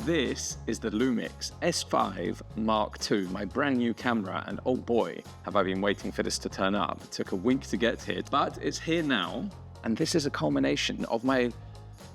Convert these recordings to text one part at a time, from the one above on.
This is the Lumix S5 Mark II, my brand new camera, and oh boy, have I been waiting for this to turn up. It took a week to get here, but it's here now, and this is a culmination of my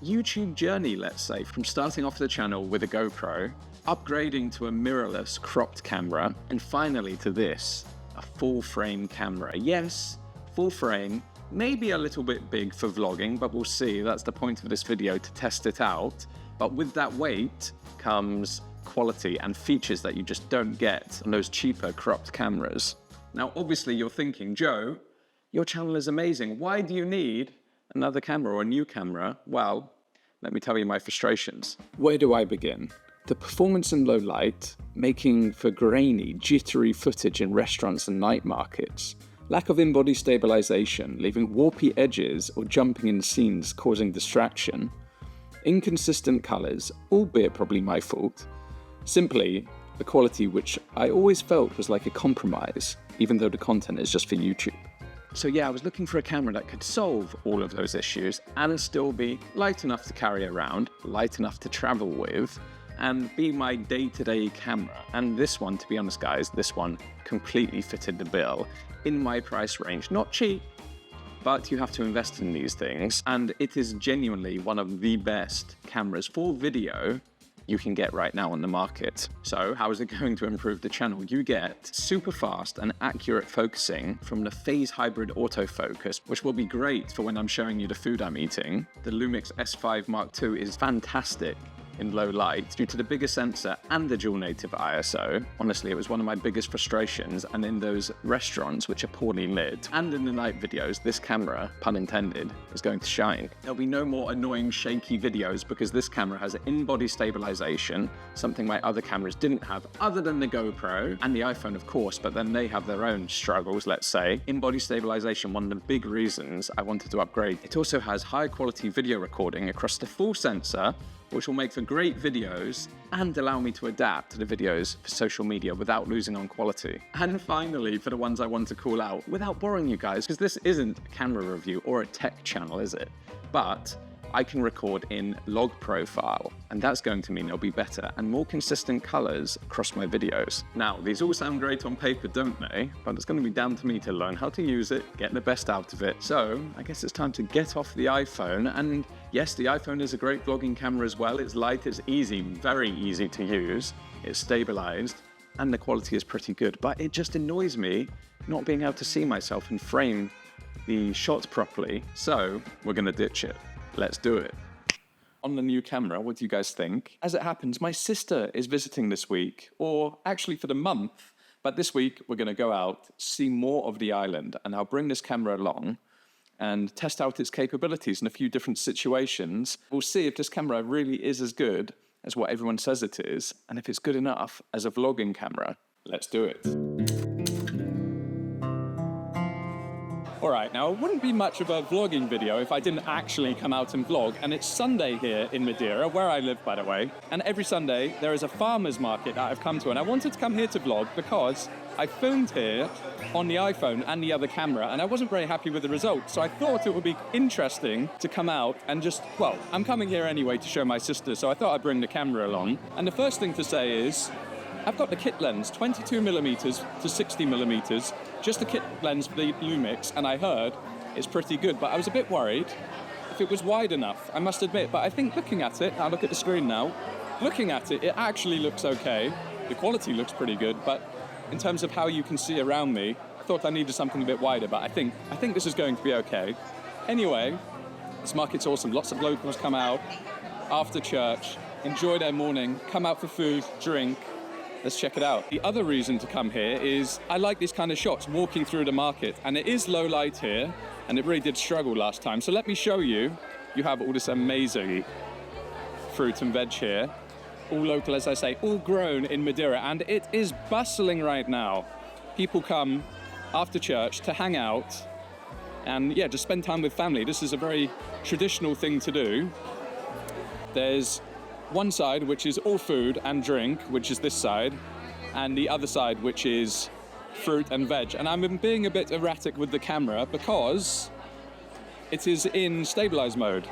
YouTube journey, let's say, from starting off the channel with a GoPro, upgrading to a mirrorless cropped camera, and finally to this, a full frame camera. Yes, full frame, maybe a little bit big for vlogging, but we'll see. That's the point of this video, to test it out. But with that weight comes quality and features that you just don't get on those cheaper cropped cameras. Now, obviously you're thinking, Joe, your channel is amazing. Why do you need another camera or a new camera? Well, let me tell you my frustrations. Where do I begin? The performance in low light, making for grainy, jittery footage in restaurants and night markets. Lack of in-body stabilization, leaving warpy edges or jumping in scenes causing distraction. Inconsistent colors, albeit probably my fault. Simply, the quality which I always felt was like a compromise, even though the content is just for YouTube. So yeah, I was looking for a camera that could solve all of those issues and still be light enough to carry around, light enough to travel with, and be my day-to-day camera. And this one, to be honest guys, this one completely fitted the bill in my price range. Not cheap, but you have to invest in these things, and it is genuinely one of the best cameras for video you can get right now on the market. So how is it going to improve the channel? You get super fast and accurate focusing from the phase hybrid autofocus, which will be great for when I'm showing you the food I'm eating. The Lumix S5 Mark II is fantastic in low light due to the bigger sensor and the dual native ISO. Honestly, it was one of my biggest frustrations, and in those restaurants which are poorly lit and in the night videos, this camera, pun intended, is going to shine. There'll be no more annoying shaky videos because this camera has in-body stabilization, something my other cameras didn't have other than the GoPro and the iPhone of course, but then they have their own struggles, let's say. In-body stabilization, one of the big reasons I wanted to upgrade. It also has high quality video recording across the full sensor, which will make for great videos and allow me to adapt to the videos for social media without losing on quality. And finally, for the ones I want to call out, without boring you guys, because this isn't a camera review or a tech channel, is it? But I can record in log profile, and that's going to mean there'll be better and more consistent colors across my videos. Now, these all sound great on paper, don't they? But it's going to be down to me to learn how to use it, get the best out of it. So I guess it's time to get off the iPhone. And yes, the iPhone is a great vlogging camera as well. It's light, it's easy, very easy to use. It's stabilized, and the quality is pretty good. But it just annoys me not being able to see myself and frame the shot properly. So we're going to ditch it. Let's do it. On the new camera, what do you guys think? As it happens, my sister is visiting this week, or actually for the month, but this week we're going to go out, see more of the island, and I'll bring this camera along and test out its capabilities in a few different situations. We'll see if this camera really is as good as what everyone says it is, and if it's good enough as a vlogging camera. Let's do it. Alright, now it wouldn't be much of a vlogging video if I didn't actually come out and vlog, and it's Sunday here in Madeira, where I live by the way, and every Sunday there is a farmer's market that I've come to, and I wanted to come here to vlog because I filmed here on the iPhone and the other camera, and I wasn't very happy with the results, so I thought it would be interesting to come out and just, well, I'm coming here anyway to show my sister, so I thought I'd bring the camera along. And the first thing to say is, I've got the kit lens, 22mm to 60mm, just the kit lens for the Lumix, and I heard it's pretty good, but I was a bit worried if it was wide enough, I must admit. But I think looking at it, I'll look at the screen now, looking at it, it actually looks okay. The quality looks pretty good, but in terms of how you can see around me, I thought I needed something a bit wider, but I think this is going to be okay. Anyway, this market's awesome. Lots of locals come out after church, enjoy their morning, come out for food, drink. Let's check it out. The other reason to come here is I like these kind of shots, walking through the market, and it is low light here, and it really did struggle last time. So let me show you. You have all this amazing fruit and veg here, all local, as I say, all grown in Madeira, and it is bustling right now. People come after church to hang out and yeah, just spend time with family. This is a very traditional thing to do. There's one side which is all food and drink, which is this side, and the other side which is fruit and veg. And I'm being a bit erratic with the camera because it is in stabilize mode.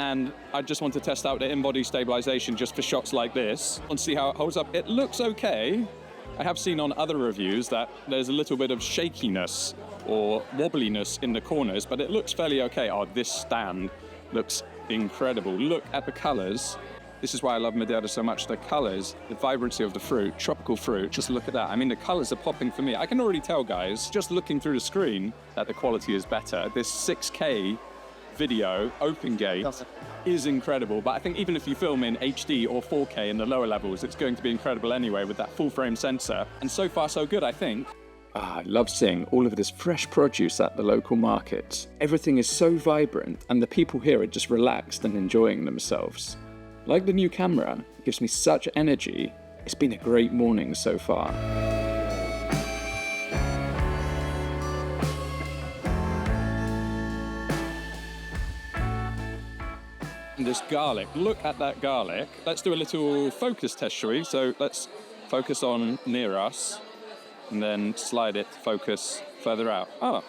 and I just want to test out the in-body stabilization just for shots like this and see how it holds up. It looks okay. I have seen on other reviews that there's a little bit of shakiness or wobbliness in the corners, but it looks fairly okay. Oh, this stand looks incredible. Look at the colors. This is why I love Madeira so much. The colors, the vibrancy of the fruit, tropical fruit, just look at that. I mean, the colors are popping for me. I can already tell, guys, just looking through the screen, that the quality is better. This 6K video, open gate, is incredible. But I think even if you film in HD or 4K in the lower levels, it's going to be incredible anyway with that full frame sensor. And so far, so good, I think. I love seeing all of this fresh produce at the local markets. Everything is so vibrant, and the people here are just relaxed and enjoying themselves. Like the new camera, it gives me such energy. It's been a great morning so far. And this garlic, look at that garlic. Let's do a little focus test, shall we? So let's focus on near us and then slide it to focus further out. Oh,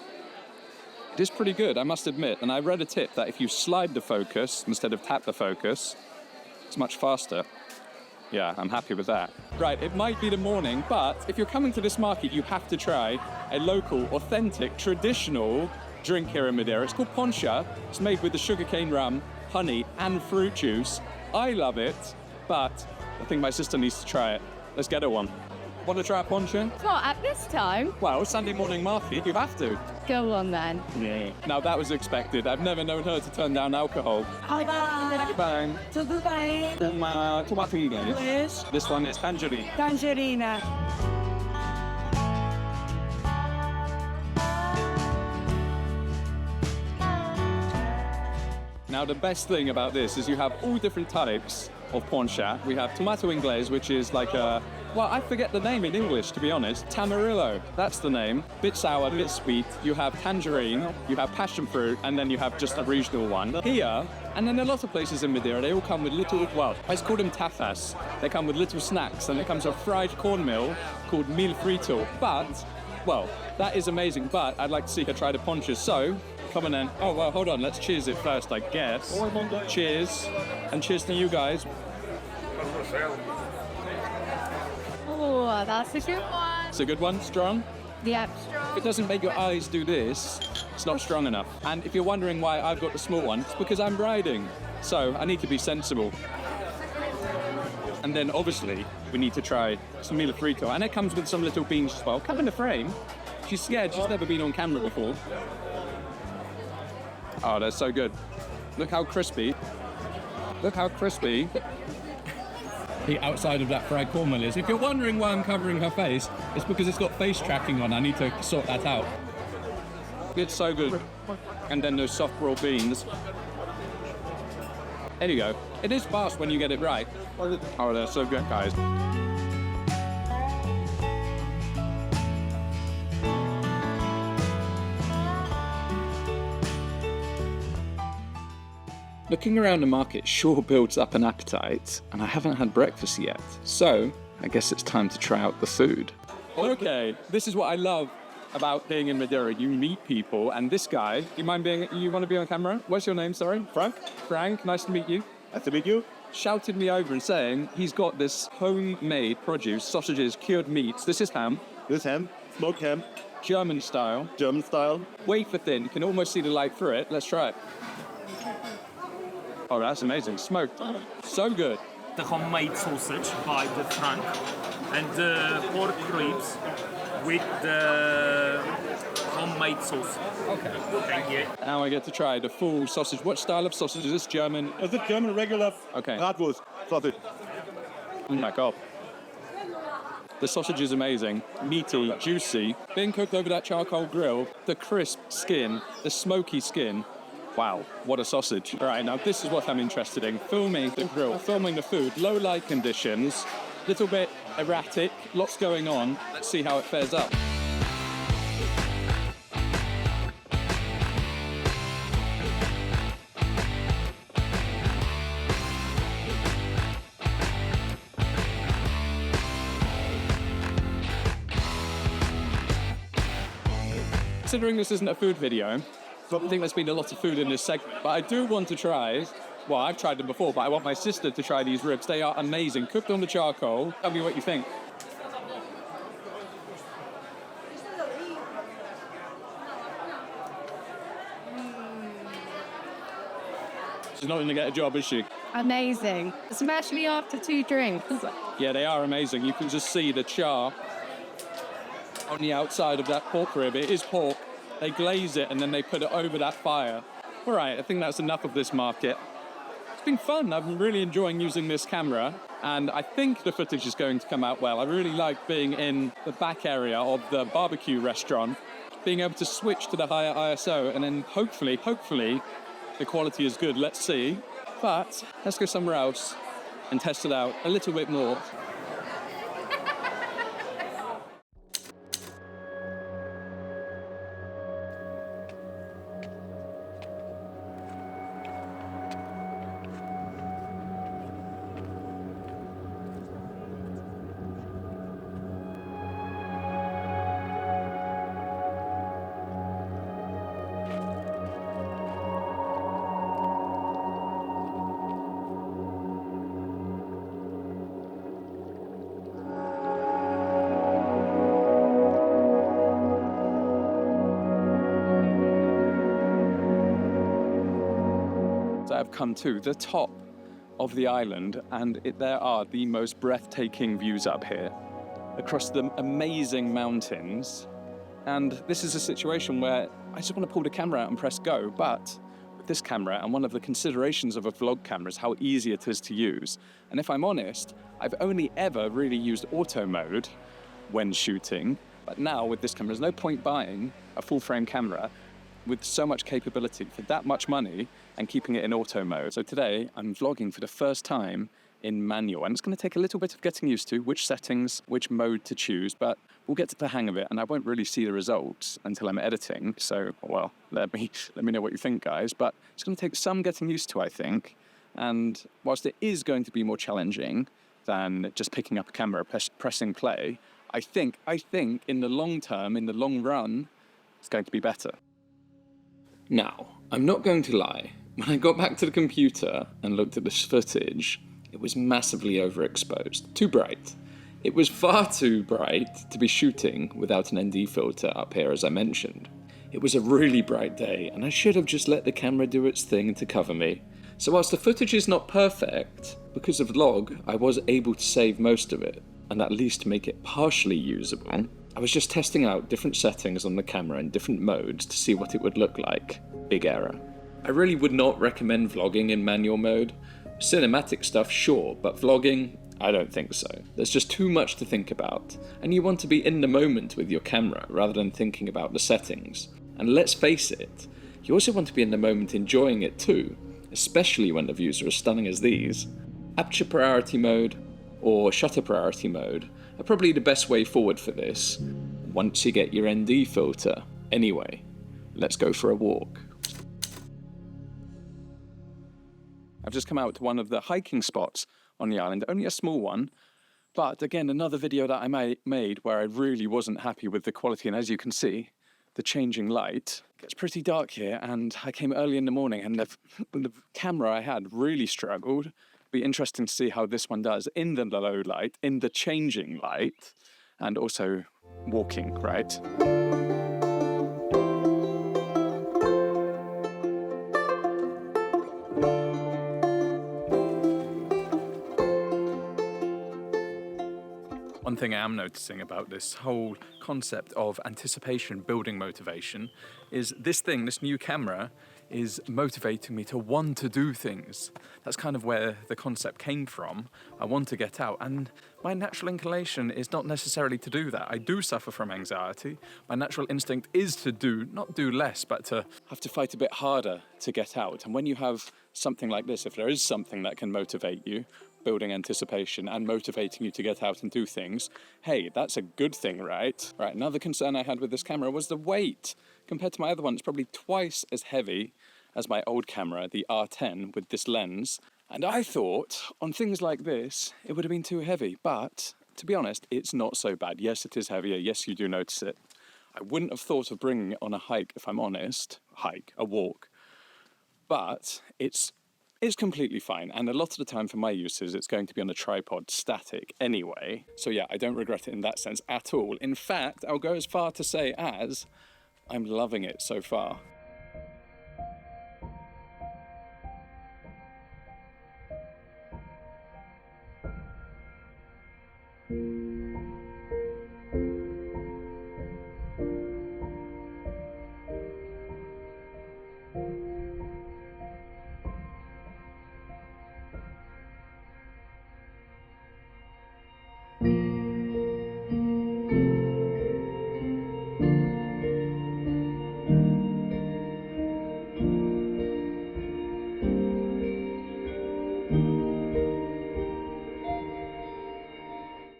it is pretty good, I must admit. And I read a tip that if you slide the focus instead of tap the focus, it's much faster. Yeah, I'm happy with that. Right, it might be the morning, but if you're coming to this market, you have to try a local, authentic, traditional drink here in Madeira. It's called poncha. It's made with the sugarcane rum, honey, and fruit juice. I love it, but I think my sister needs to try it. Let's get her one. Want to try a poncha? Not at this time. Well, Sunday morning market, you have to. Go on then. Yeah. Now that was expected. I've never known her to turn down alcohol. Hi, Bang. tudo bem? Tomato inglês. Yes. This one is tangerine. Tangerina. Now the best thing about this is you have all different types of poncha. We have tomato inglés, which is like a, well, I forget the name in English, to be honest. Tamarillo, that's the name. Bit sour, bit sweet. You have tangerine, you have passion fruit, and then you have just a regional one. Here, and then a lot of places in Madeira, they all come with little, well, let's call them tapas. They come with little snacks, and it comes with a fried cornmeal called mil frito. But, well, that is amazing, but I'd like to see her try the ponchas. So, come on then. Oh, well, hold on, let's cheers it first, I guess. Cheers, and cheers to you guys. Oh, that's a good one. It's a good one, strong. Yeah. If it doesn't make your eyes do this, it's not strong enough. And if you're wondering why I've got the small one, it's because I'm riding. So I need to be sensible. And then obviously we need to try some mil frito, and it comes with some little beans as well. Come in the frame. She's scared, she's never been on camera before. Oh, they're so good. Look how crispy. Look how crispy the outside of that fried cornmeal is. If you're wondering why I'm covering her face, it's because it's got face tracking on. I need to sort that out. It's so good. And then those soft raw beans. There you go. It is fast when you get it right. Oh, they're so good, guys. Looking around the market sure builds up an appetite, and I haven't had breakfast yet, so I guess it's time to try out the food. Okay, this is what I love about being in Madeira. You meet people, and this guy, you want to be on camera? What's your name, sorry? Frank, Frank, nice to meet you. nice to meet you. Shouted me over and saying he's got this homemade produce, sausages, cured meats. This is ham, This ham, smoked ham, German style, German style. wafer thin. You can almost see the light through it. Let's try it. Oh, that's amazing. Smoked. So good. The homemade sausage by the Frank and the pork ribs with the homemade sauce. Okay. Thank you. Now I get to try the full sausage. What style of sausage is this? German? Is it German regular Okay. Bratwurst sausage? Oh my God. The sausage is amazing. Meaty, juicy. Being cooked over that charcoal grill, the crisp skin, the smoky skin. Wow, what a sausage. All right, now this is what I'm interested in. Filming the grill, filming the food, low light conditions, little bit erratic, lots going on. Let's see how it fares up. Considering this isn't a food video, I think there's been a lot of food in this segment, but I do want to try Well, I've tried them before, but I want my sister to try these ribs. They are amazing. Cooked on the charcoal. Tell me what you think. She's not going to get a job, is she? Amazing. Especially after 2 drinks. Yeah, they are amazing. You can just see the char on the outside of that pork rib. It is pork. They glaze it and then they put it over that fire. All right, I think that's enough of this market. It's been fun. I've been really enjoying using this camera, and I think the footage is going to come out well. I really like being in the back area of the barbecue restaurant, being able to switch to the higher ISO, and then hopefully, the quality is good. Let's see. But let's go somewhere else and test it out a little bit more. I've come to the top of the island, and there are the most breathtaking views up here across the amazing mountains. And this is a situation where I just want to pull the camera out and press go, but with this camera, and one of the considerations of a vlog camera is how easy it is to use. And if I'm honest, I've only ever really used auto mode when shooting, but now with this camera, there's no point buying a full frame camera with so much capability for that much money and keeping it in auto mode. So today I'm vlogging for the first time in manual, and it's going to take a little bit of getting used to which settings, which mode to choose, but we'll get to the hang of it, and I won't really see the results until I'm editing. So, well, let me know what you think, guys, but it's going to take some getting used to, I think. And whilst it is going to be more challenging than just picking up a camera, pressing play, I think in the long term, in the long run, it's going to be better. Now, I'm not going to lie. When I got back to the computer and looked at this footage, it was massively overexposed. Too bright. It was far too bright to be shooting without an ND filter up here, as I mentioned. It was a really bright day, and I should have just let the camera do its thing to cover me. So whilst the footage is not perfect, because of vlog, I was able to save most of it, and at least make it partially usable. I was just testing out different settings on the camera in different modes to see what it would look like. Big error. I really would not recommend vlogging in manual mode. Cinematic stuff, sure, but vlogging, I don't think so. There's just too much to think about, and you want to be in the moment with your camera rather than thinking about the settings. And let's face it, you also want to be in the moment enjoying it too, especially when the views are as stunning as these. Aperture priority mode or shutter priority mode are probably the best way forward for this, once you get your ND filter. Anyway, let's go for a walk. I've just come out to one of the hiking spots on the island, only a small one, but again, another video that I made where I really wasn't happy with the quality, and as you can see, the changing light. It gets pretty dark here, and I came early in the morning, and the camera I had really struggled. It'll be interesting to see how this one does in the low light, in the changing light, and also walking, right? One thing I am noticing about this whole concept of anticipation building motivation is this new camera is motivating me to want to do things. That's kind of where the concept came from. I want to get out, and my natural inclination is not necessarily to do that. I do suffer from anxiety. My natural instinct is to not do less, but to have to fight a bit harder to get out. And when you have something like this, if there is something that can motivate you, building anticipation and motivating you to get out and do things, hey, that's a good thing, right? Right, another concern I had with this camera was the weight. Compared to my other one, it's probably twice as heavy as my old camera, the R10 with this lens. And I thought on things like this, it would have been too heavy, but to be honest, it's not so bad. Yes, it is heavier. Yes, you do notice it. I wouldn't have thought of bringing it on a hike, if I'm honest. A walk. But it's is completely fine. And a lot of the time for my uses, it's going to be on a tripod static anyway. So yeah, I don't regret it in that sense at all. In fact, I'll go as far to say as I'm loving it so far.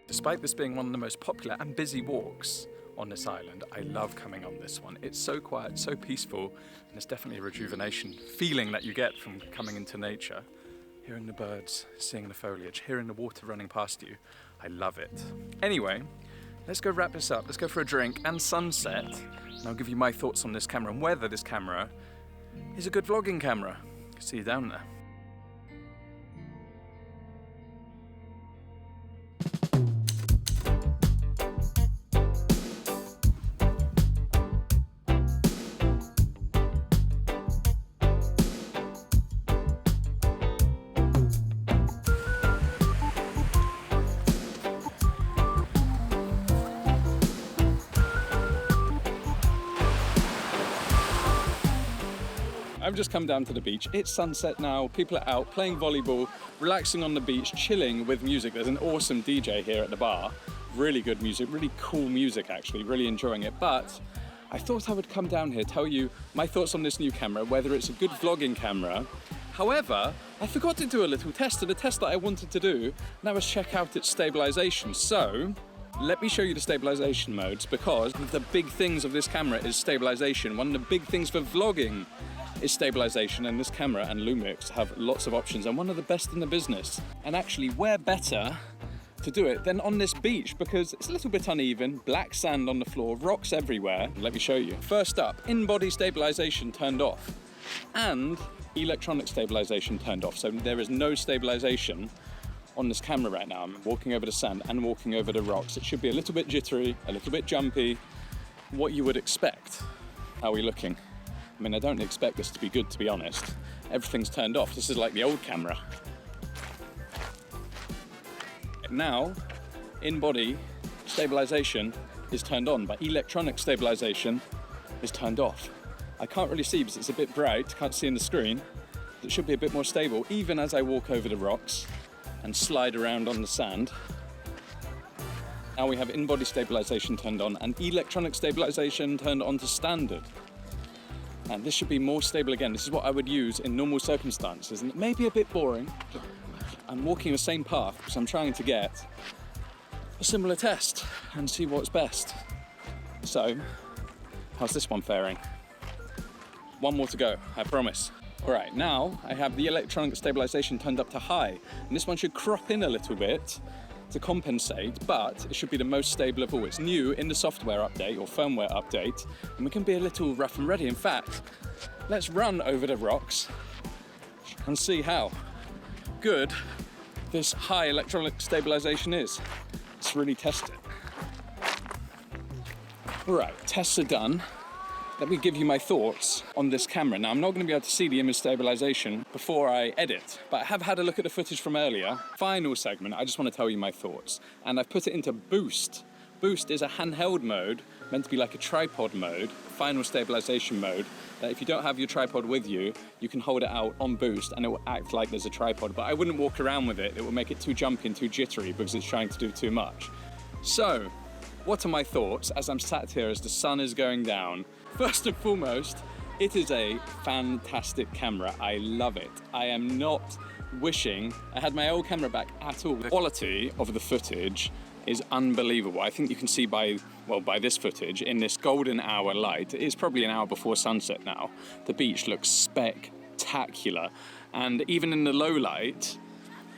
Despite this being one of the most popular and busy walks on this island, I love coming on this one. It's so quiet, so peaceful, and it's definitely a rejuvenation feeling that you get from coming into nature. Hearing the birds, seeing the foliage, hearing the water running past you. I love it. Anyway, let's go wrap this up. Let's go for a drink and sunset, and I'll give you my thoughts on this camera and whether this camera is a good vlogging camera. See you down there. I've just come down to the beach. It's sunset now. People are out playing volleyball, relaxing on the beach, chilling with music. There's an awesome DJ here at the bar. Really good music, really cool music actually, really enjoying it. But I thought I would come down here, tell you my thoughts on this new camera, whether it's a good vlogging camera. However, I forgot to do a little test, and the test that I wanted to do, and that was check out its stabilization. So, let me show you the stabilization modes, because one of the big things of this camera is stabilization. One of the big things for vlogging is stabilization, and this camera and Lumix have lots of options, and one of the best in the business. And actually, where better to do it than on this beach, because it's a little bit uneven, black sand on the floor, rocks everywhere. Let me show you. First up, in-body stabilization turned off, and electronic stabilization turned off. So there is no stabilization on this camera right now. I'm walking over the sand and walking over the rocks. It should be a little bit jittery, a little bit jumpy, what you would expect. How are we looking? I mean, I don't expect this to be good, to be honest. Everything's turned off. This is like the old camera. Now, in-body stabilization is turned on, but electronic stabilization is turned off. I can't really see because it's a bit bright, can't see in the screen. It should be a bit more stable, even as I walk over the rocks and slide around on the sand. Now we have in-body stabilization turned on and electronic stabilization turned on to standard. And this should be more stable again. This is what I would use in normal circumstances, and it may be a bit boring. I'm walking the same path because I'm trying to get a similar test and see what's best. So, how's this one faring? One more to go, I promise. All right, now I have the electronic stabilization turned up to high, and this one should crop in a little bit to compensate, but it should be the most stable of all. It's new in the software update or firmware update, and we can be a little rough and ready. In fact, let's run over the rocks and see how good this high electronic stabilization is. Let's really test it. All right, tests are done. Let me give you my thoughts on this camera. Now, I'm not going to be able to see the image stabilization before I edit, but I have had a look at the footage from earlier. Final segment, I just want to tell you my thoughts. And I've put it into Boost. Boost is a handheld mode, meant to be like a tripod mode, final stabilization mode, that if you don't have your tripod with you, you can hold it out on Boost and it will act like there's a tripod. But I wouldn't walk around with it. It will make it too jumpy and too jittery because it's trying to do too much. So, what are my thoughts as I'm sat here as the sun is going down? First and foremost, it is a fantastic camera. I love it. I am not wishing I had my old camera back at all. The quality of the footage is unbelievable. I think you can see by this footage, in this golden hour light, it is probably an hour before sunset now, the beach looks spectacular. And even in the low light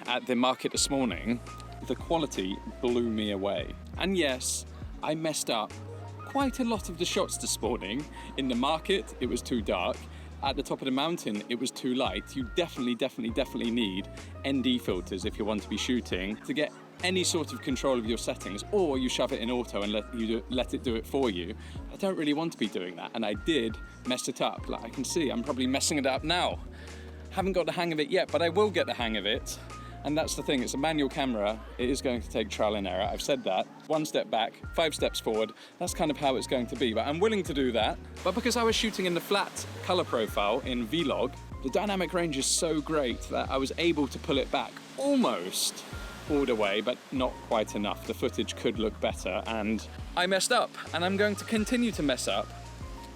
at the market this morning, the quality blew me away. And yes, I messed up quite a lot of the shots this morning. In the market, it was too dark. at the top of the mountain it was too light. You definitely need ND filters if you want to be shooting to get any sort of control of your settings, or you shove it in auto and let it do it for you. I don't really want to be doing that, and I did mess it up. Like I can see, I'm probably messing it up now. Haven't got the hang of it yet, but I will get the hang of it. And that's the thing, it's a manual camera. It is going to take trial and error. I've said that. 1 step back, 5 steps forward. That's kind of how it's going to be, but I'm willing to do that. But because I was shooting in the flat color profile in Vlog, the dynamic range is so great that I was able to pull it back almost all the way, but not quite enough. The footage could look better, and I messed up, and I'm going to continue to mess up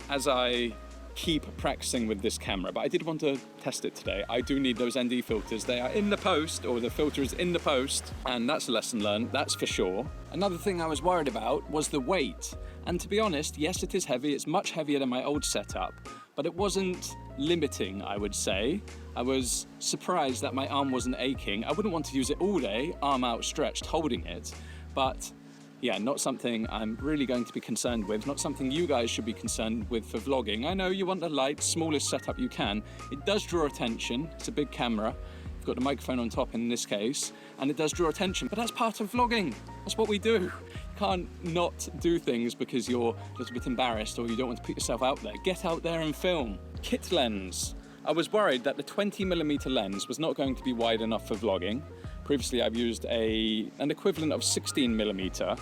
as I keep practicing with this camera. But I did want to test it today. I do need those ND filters. They are in the post, or the filter is in the post, and that's a lesson learned, that's for sure. Another thing I was worried about was the weight. And to be honest, yes, it is heavy. It's much heavier than my old setup, but it wasn't limiting, I would say. I was surprised that my arm wasn't aching. I wouldn't want to use it all day, arm outstretched, holding it, but yeah, not something I'm really going to be concerned with, not something you guys should be concerned with for vlogging. I know you want the light, smallest setup you can. It does draw attention. It's a big camera. You've got the microphone on top in this case, and it does draw attention, but that's part of vlogging. That's what we do. You can't not do things because you're just a bit embarrassed or you don't want to put yourself out there. Get out there and film. Kit lens. I was worried that the 20mm lens was not going to be wide enough for vlogging. Previously I've used an equivalent of 16mm,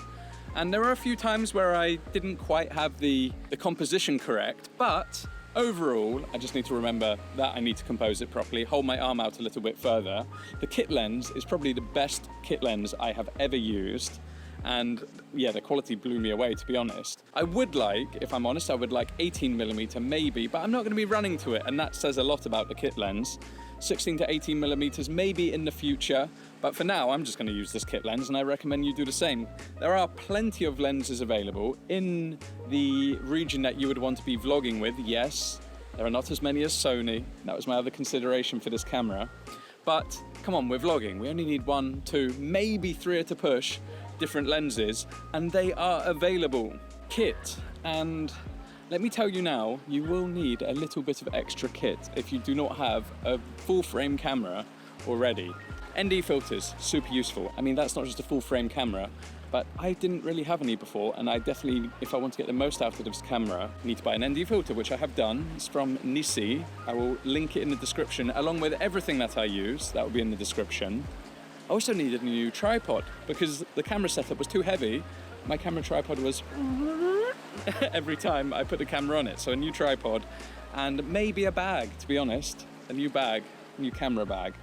and there were a few times where I didn't quite have the composition correct, but overall I just need to remember that I need to compose it properly, hold my arm out a little bit further. The kit lens is probably the best kit lens I have ever used, and yeah, the quality blew me away, to be honest. I would like, if I'm honest, I would like 18mm maybe, but I'm not going to be running to it, and that says a lot about the kit lens. 16 to 18mm maybe in the future, but for now I'm just going to use this kit lens, and I recommend you do the same. There are plenty of lenses available in the region that you would want to be vlogging with. Yes, there are not as many as Sony. That was my other consideration for this camera, but come on, we're vlogging. We only need 1, 2, maybe 3 at a push different lenses, and they are available. Kit, and let me tell you now, you will need a little bit of extra kit if you do not have a full frame camera already. ND filters, super useful. I mean, that's not just a full frame camera, but I didn't really have any before, and I definitely, if I want to get the most out of this camera, need to buy an ND filter, which I have done. It's from Nisi. I will link it in the description, along with everything that I use. That will be in the description. I also needed a new tripod because the camera setup was too heavy. My camera tripod was every time I put the camera on it. So a new tripod and maybe a bag, to be honest. A new bag, new camera bag.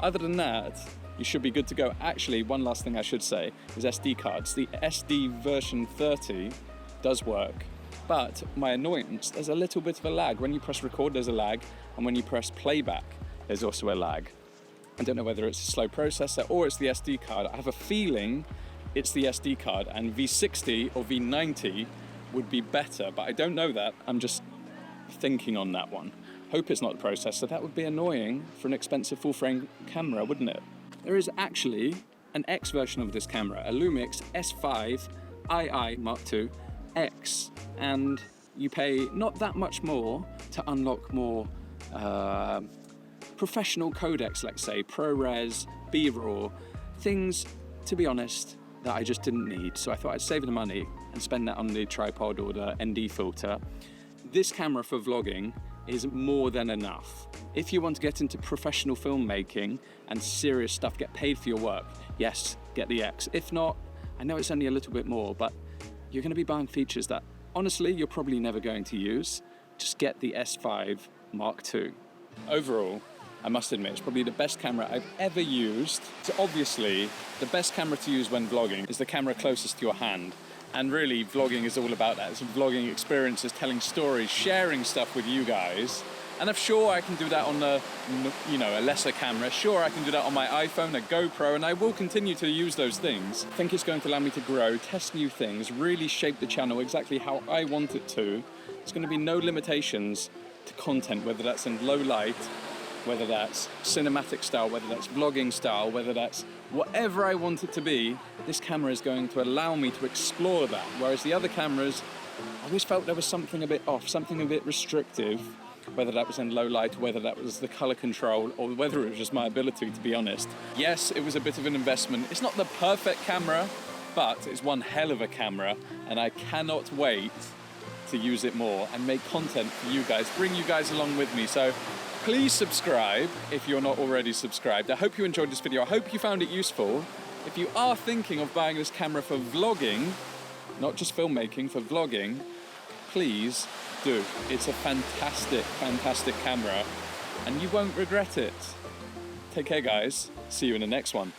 Other than that, you should be good to go. Actually, one last thing I should say is SD cards. The SD version 30 does work, but my annoyance, there's a little bit of a lag. When you press record, there's a lag, and when you press playback, there's also a lag. I don't know whether it's a slow processor or it's the SD card. I have a feeling it's the SD card, and V60 or V90 would be better, but I don't know that. I'm just thinking on that one. Hope it's not the processor. That would be annoying for an expensive full frame camera, wouldn't it? There is actually an X version of this camera, a Lumix S5ii Mark II X, and you pay not that much more to unlock more professional codecs, let's say, ProRes, B-RAW, things, to be honest, that I just didn't need. So I thought I'd save the money and spend that on the tripod or the ND filter. This camera for vlogging is more than enough. If you want to get into professional filmmaking and serious stuff, get paid for your work, yes, get the X. If not, I know it's only a little bit more, but you're going to be buying features that, honestly, you're probably never going to use. Just get the S5 Mark II. Overall, I must admit, it's probably the best camera I've ever used. So obviously, the best camera to use when vlogging is the camera closest to your hand. And really, vlogging is all about that. It's vlogging experiences, telling stories, sharing stuff with you guys. And I'm sure I can do that on a lesser camera. Sure, I can do that on my iPhone, a GoPro, and I will continue to use those things. I think it's going to allow me to grow, test new things, really shape the channel exactly how I want it to. There's going to be no limitations to content, whether that's in low light, whether that's cinematic style, whether that's vlogging style, whether that's whatever I want it to be. This camera is going to allow me to explore that, whereas the other cameras, I always felt there was something a bit off, something a bit restrictive, whether that was in low light, whether that was the color control, or whether it was just my ability, to be honest. Yes, it was a bit of an investment. It's not the perfect camera, but it's one hell of a camera, and I cannot wait to use it more and make content for you guys, bring you guys along with me. So please subscribe if you're not already subscribed. I hope you enjoyed this video. I hope you found it useful. If you are thinking of buying this camera for vlogging, not just filmmaking, for vlogging, please do. It's a fantastic, fantastic camera, and you won't regret it. Take care, guys. See you in the next one.